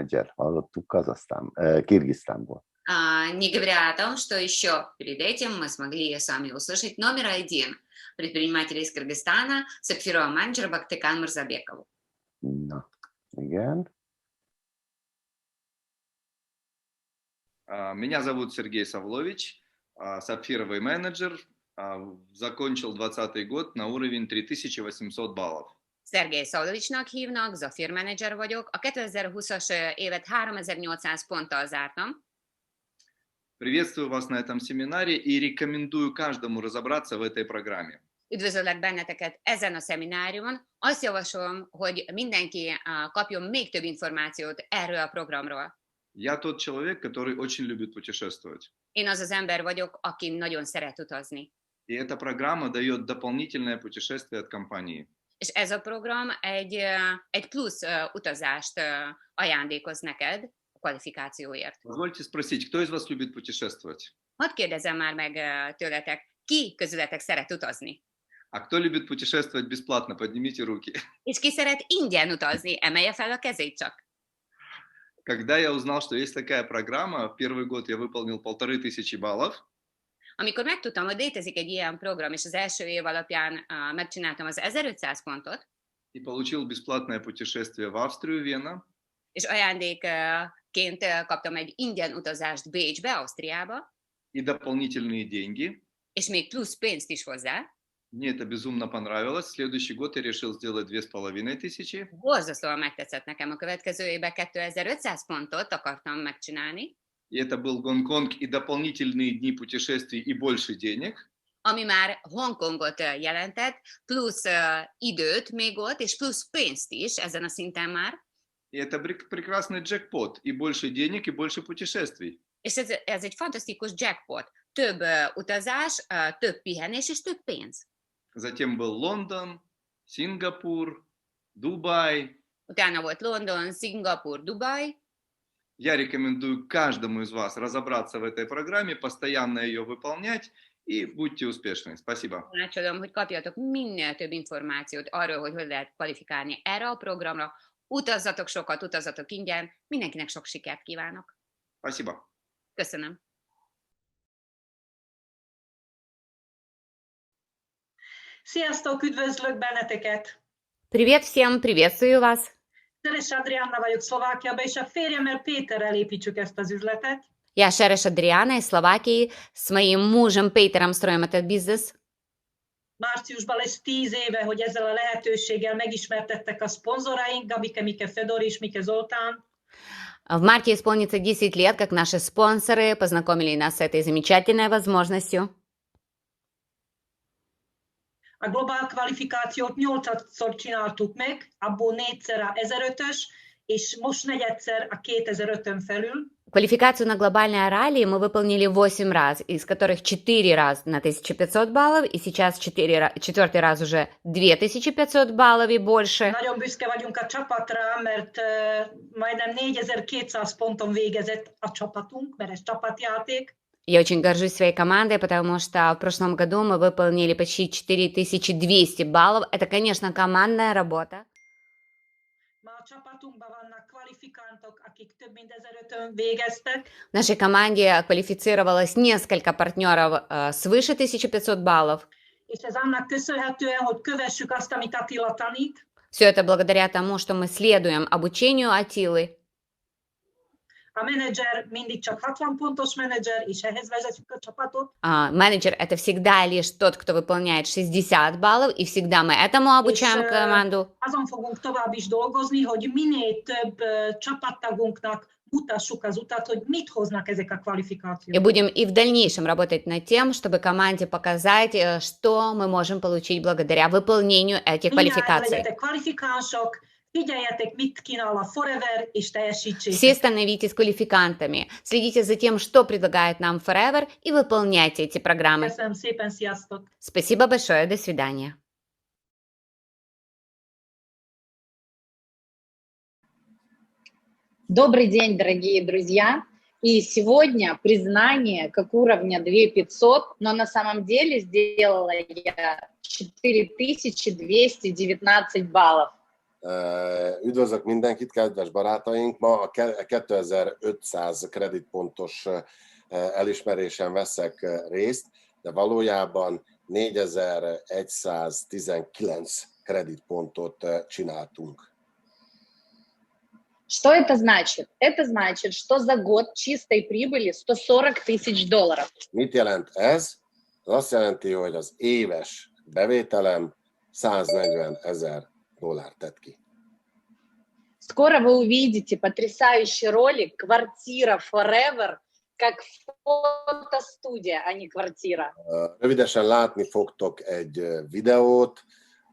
menedzser, hallottuk Kirgisztánból. Не говоря о том, что еще перед этим мы смогли с вами услышать номер один предпринимателя из Кыргызстана, сапфирового менеджера Бактыкан Мырзабекову. Na, igen. Меня зовут Сергей Савлович, сапфировый менеджер, закончил 2020 год на уровень 3800 баллов. Szergej Szaulovicsnak hívnak, Zafir menedzser vagyok. A 2020-as évet 3800 ponttal zártam. Приветствую вас на этом семинаре и рекомендую каждому разобраться в этой программе. Üdvözöllek benneteket ezen a szemináriumon. Azt javasolom, hogy mindenki kapjon még több információt erről a programról. Я тот человек, который очень любит путешествовать. Én az az ember vagyok, aki nagyon szeret utazni. И эта программа дает дополнительное путешествие от компании. És ez a program egy plusz utazást ajándékoz neked a kvalifikációért. Позвольте спросить, кто из вас любит путешествовать? Hadd kérdezzem már meg tőletek, ki közületek szeret utazni? А кто любит путешествовать бесплатно? Поднимите руки. És ki szeret ingyen utazni? Emelje fel a kezét csak. Когда я узнал, что есть такая программа, первый год я выполнил 1500 баллов. Amikor megtudtam, hogy létezik egy ilyen program, és az első év alapján megcsináltam az 1500 pontot, И получил бесплатное путешествие в Австрию, Вена. és ajándékként kaptam egy ingyen utazást Bécsbe, Ausztriába, И дополнительные деньги. és még plusz pénzt is hozzá. Мне это безумно понравилось. Следующий год я решил сделать 2500. Borzasztóan megtetszett nekem. A következő évben 2500 pontot akartam megcsinálni. И это был Гонконг и дополнительные дни путешествий и больше денег. Ami már Hongkongot jelentett, plusz időt még ott, és plusz pénzt is ezen a szinten már. И это прекрасный джекпот. И больше денег, и больше путешествий. És ez egy fantasztikus jackpot. Több utazás, több pihenés és több pénz. Затем был Лондон, Сингапур, Дубай. Utána volt London, Szingapur, Dubaj. Я рекомендую каждому из вас разобраться в этой программе, постоянно ее выполнять и будьте успешны. Спасибо. Tanácsolom, hogy kapjatok minél több információt arról, hogy lehet kvalifikálni erre a programra. Utazzatok sokat, utazzatok ingyen. Mindenkinek sok sikert kívánok. Спасибо. Köszönöm. Sziasztok, üdvözlök benneteket! Привет всем, приветствую вас. Szeres Adriánna vagyok Szlovákiában, és a férjemmel Péterrel építsük ezt az üzletet. Я Шереш Адриана из Словакии. С моим мужем Пейтером строим этот бизнес. Márciusban lesz 10 éve, hogy ezzel a lehetőséggel megismertettek a szponzoraink, Gabike, Mike, Fedor és Mike Zoltán. В марте исполнится 10 лет, как наши спонсоры познакомили нас с этой замечательной возможностью. A globál kvalifikációt 8-szor csináltuk meg, abból 4-szer a 1005-ös, és most 4-szer a 2005-ön felül. Квалификацию на глобальное ралли мы выполнили 8 раз, из которых 4 раза на 1500 баллов, и сейчас 4-й раз уже 2500 баллов и больше. Nagyon büszke vagyunk a csapatra, mert majdnem 4200 ponton végezett a csapatunk, mert ez csapatjáték. Я очень горжусь своей командой, потому что в прошлом году мы выполнили почти 4200 баллов. Это, конечно, командная работа. В нашей команде квалифицировалось несколько партнеров свыше 1500 баллов. Все это благодаря тому, что мы следуем обучению Атилы. A menedzser mindig csak 60 pontos menedzser, és ehhez vezetjük a csapatot. Менеджер – это всегда лишь тот, кто выполняет 60 баллов, и всегда мы этому обучаем команду. Azon fogunk tovább is dolgozni, hogy minél több csapattagunknak mutassuk az utat, hogy mit hoznak ezek a kvalifikációk. И будем и в дальнейшем работать над тем, чтобы команде показать, что мы можем получить благодаря выполнению этих квалификаций. Legyetek kvalifikánsok, figyeljetek, mit kínál a Forever, és teljesítsétek. Все становитесь квалификантами. Следите за тем, что предлагает нам Forever, и выполняйте эти программы. Köszönöm szépen, sziasztok! Спасибо большое, до свидания. Добрый день, дорогие друзья! И сегодня признание как уровня 2500, но на самом деле сделала я 4219 баллов. Üdvözlök mindenkit, kedves barátaink! Ma a 2500 kreditpontos elismerésen veszek részt, de valójában 4119 kreditpontot csináltunk. Что это значит? Это значит, что за год чистой прибыли $140 000. Mit jelent ez? Ez azt jelenti, hogy az éves bevételem $140 000 tett ki. Скоро вы увидите потрясающий ролик «Квартира Forever», как фотостудия, а не квартира. Rövidesen látni fogtok egy videót,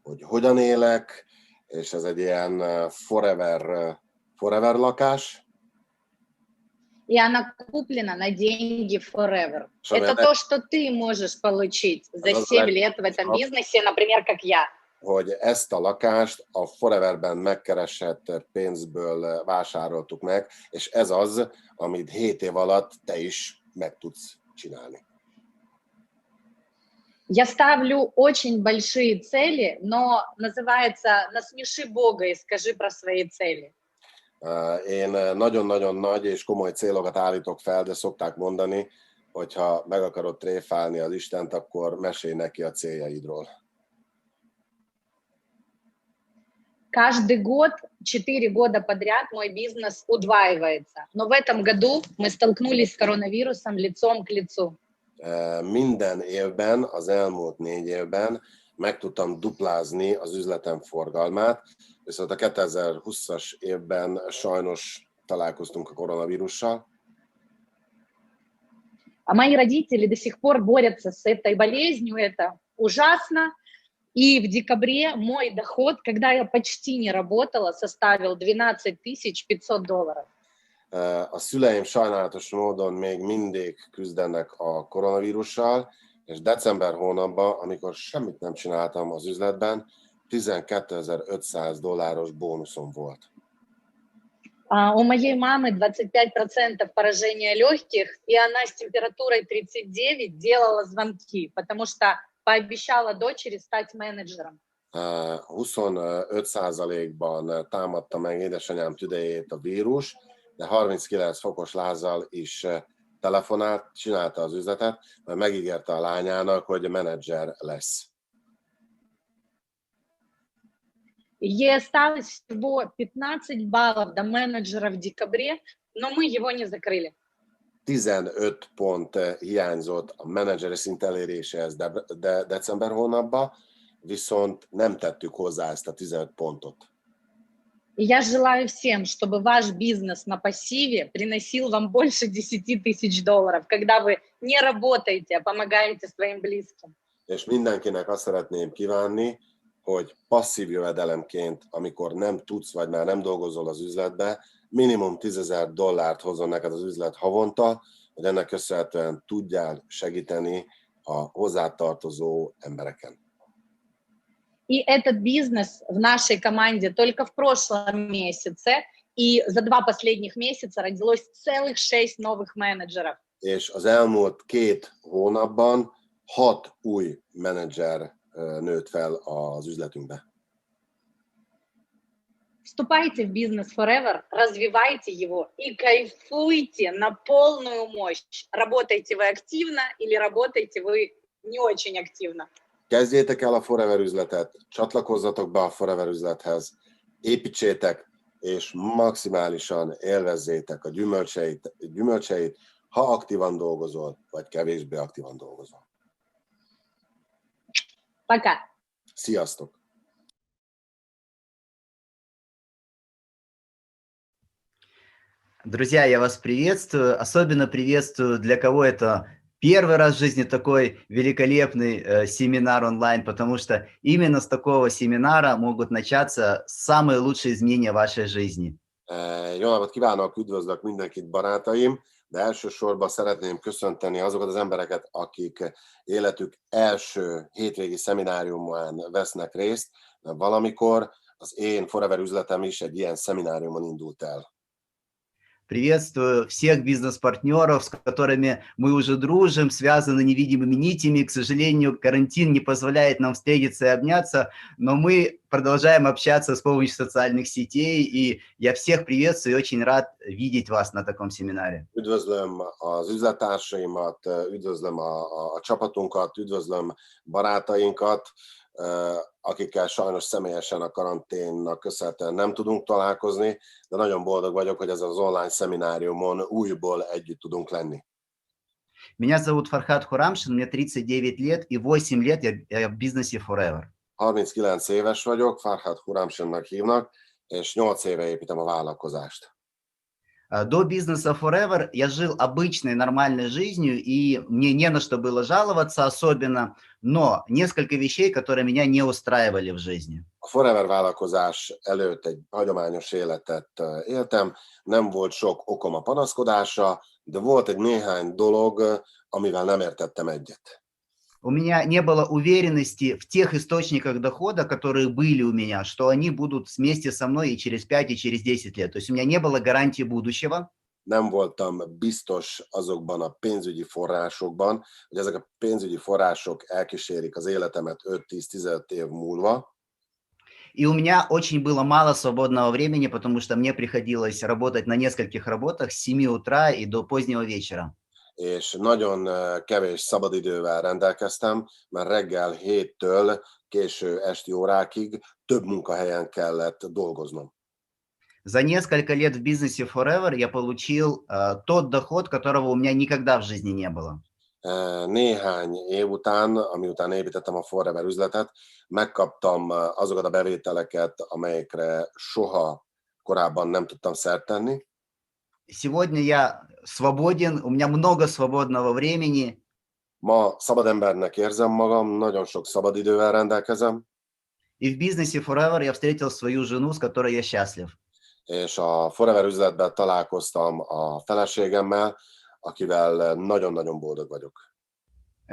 hogy hogyan élek, és ez egy ilyen forever lakás. И она куплена на деньги Forever. Это то, что ты можешь получить за 7 лет в этом бизнесе, например, как я. Hogy ezt a lakást a Foreverben megkeresett pénzből vásároltuk meg, és ez az, amit 7 év alatt te is meg tudsz csinálni. Я ставлю очень большие цели, но называется «Насмеши Бога и скажи про свои цели». Én nagyon-nagyon nagy és komoly célokat állítok fel, de szokták mondani, hogy ha meg akarod tréfálni az Istent, akkor mesélj neki a céljaidról. Каждый год, 4 года подряд мой бизнес удваивается. Но в этом году мы столкнулись с коронавирусом лицом к лицу. Minden évben, az elmúlt 4 évben meg tudtam duplázni az üzletem forgalmát, viszont a 2020-as évben sajnos találkoztunk a koronavírussal. А мои родители до сих пор борются с этой болезнью, это ужасно. И в декабре мой доход, когда я почти не работала, составил $12 500. A szüleim sajnálatos módon még mindig küzdenek a koronavírussal, és december hónapban, amikor semmit nem csináltam az üzletben, $12 500 bónuszom volt. У моей мамы 25% поражения легких, и она с температурой 39 делала звонки, потому что пообещала дочери стать менеджером. 25%-ban támadta meg édesanyám tüdejét a vírus, de 39 fokos lázzal is telefonált, csinálta az üzletet, mert megígérte a lányának, hogy menedzser lesz. Ей осталось всего 15 баллов до менеджера в декабре, но мы его не закрыли. 15 pont hiányzott a menedzseri szint eléréséhez december hónapban, viszont nem tettük hozzá ezt a 15 pontot. И я желаю всем, чтобы ваш бизнес на пассиве приносил вам больше $10 000, когда вы не работаете, а помогаете своим близким. És mindenkinek azt szeretném kívánni, hogy passzív jövedelemként, amikor nem tudsz, vagy már nem dolgozol az üzletbe, minimum $10,000 hozzon neked az üzlet havonta, hogy ennek köszönhetően tudjál segíteni a hozzátartozó embereken. И этот бизнес в нашей команде только в прошлом месяце, и за 2 последних месяца родилось целых 6 новых менеджеров. És az elmúlt 2 hónapban 6 új menedzser nőtt fel az üzletünkbe. Вступайте в бизнес Forever, развивайте его и кайфуйте на полную мощь. Работаете вы активно или работаете вы не очень активно. Kezdjétek el a Forever üzletet, csatlakozzatok be a Forever üzlethez, építsétek, és maximálisan élvezzétek a gyümölcseit, ha aktívan dolgozol, vagy kevésbé aktívan dolgozol. Пока. Sziasztok! Друзья, я вас приветствую. Особенно приветствую, для кого это первый раз в жизни такой великолепный семинар онлайн, потому что именно с такого семинара могут начаться самые лучшие изменения в вашей жизни. Jó napot kívánok, üdvözlök mindenkit, barátaim, de elsősorban szeretném köszönteni azokat az embereket, akik életük első hétvégi szemináriumán vesznek részt, mert valamikor az én Forever üzletem is egy ilyen szemináriumon indult el. Приветствую всех бизнес-партнеров, с которыми мы уже дружим, связаны невидимыми нитями. К сожалению, карантин не позволяет нам встретиться и обняться, но мы продолжаем общаться с помощью социальных сетей, и я всех приветствую и очень рад видеть вас на таком семинаре. Üdvözlöm az üzlettársaimat, üdvözlöm a csapatunkat, üdvözlöm barátainkat, akikkel sajnos személyesen a karanténnak köszönhetően nem tudunk találkozni, de nagyon boldog vagyok, hogy ezen az online szemináriumon újból együtt tudunk lenni. Меня зовут Фархад Хурамшин, мне 39 лет, и 8 лет я в бизнесе Forever. 39 éves vagyok, Farhad Huramshinnak hívnak, és 8 éve építem a vállalkozást. До бизнеса Forever я жил обычной, нормальной жизнью, и мне не на что было жаловаться особенно, но несколько вещей, которые меня не устраивали в жизни. A Forever vállalkozás előtt egy hagyományos életet éltem, nem volt sok okom a panaszkodásra, de volt egy néhány dolog, amivel nem értettem egyet. У меня не было уверенности в тех источниках дохода, которые были у меня, что они будут вместе со мной и через 5, и через 10 лет. То есть у меня не было гарантии будущего. Nem voltam biztos azokban a pénzügyi forrásokban, hogy ezek a pénzügyi források elkísérik az életemet 5-10-15 év múlva. И у меня очень было мало свободного времени, потому что мне приходилось работать на нескольких работах с 7 утра и до позднего вечера. És nagyon kevés szabadidővel rendelkeztem, mert reggel 7-től késő esti órákig több munkahelyen kellett dolgoznom. За nесколько лет в бизнесе Forever я получил тот доход, которого у меня никогда в жизни не было. Néhány év után, amiután építettem a Forever üzletet, megkaptam azokat a bevételeket, amelyekre soha korábban nem tudtam szert tenni. Сегодня я свободен, у меня много свободного времени. Ma szabad embernek érzem magam, nagyon sok szabadidővel rendelkezem, И в бизнесе Forever я встретил свою жену, с которой я счастлив. és a Forever üzletben találkoztam a feleségemmel, akivel nagyon-nagyon boldog vagyok.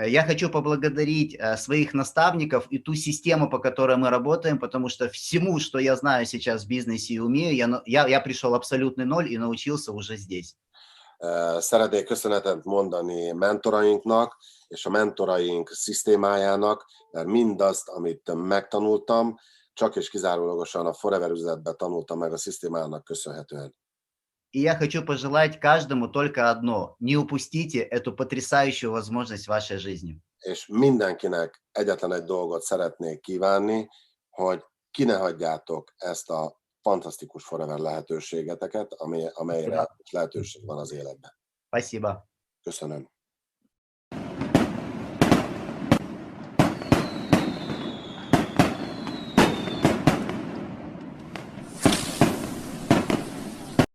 Я хочу поблагодарить своих наставников и ту систему, по которой мы работаем, потому что всему, что я знаю сейчас в бизнесе и умею, я пришел абсолютный ноль и научился уже здесь. Szeretnék köszönetet mondani mentorainknak és a mentoraink szisztémájának, mert mindazt, amit megtanultam, csak és kizárólagosan a Forever üzletben tanultam meg a szisztémának köszönhetően. И я хочу pожелать каждому только одно. Не упустите эту потрясающую возможность в вашей жизни. És mindenkinek egyetlen egy dolgot szeretnék kívánni, hogy ki ne hagyjátok ezt a fantasztikus Forever lehetőségeteket, amelyre lehetőség van az életben. Спасибо. Köszönöm.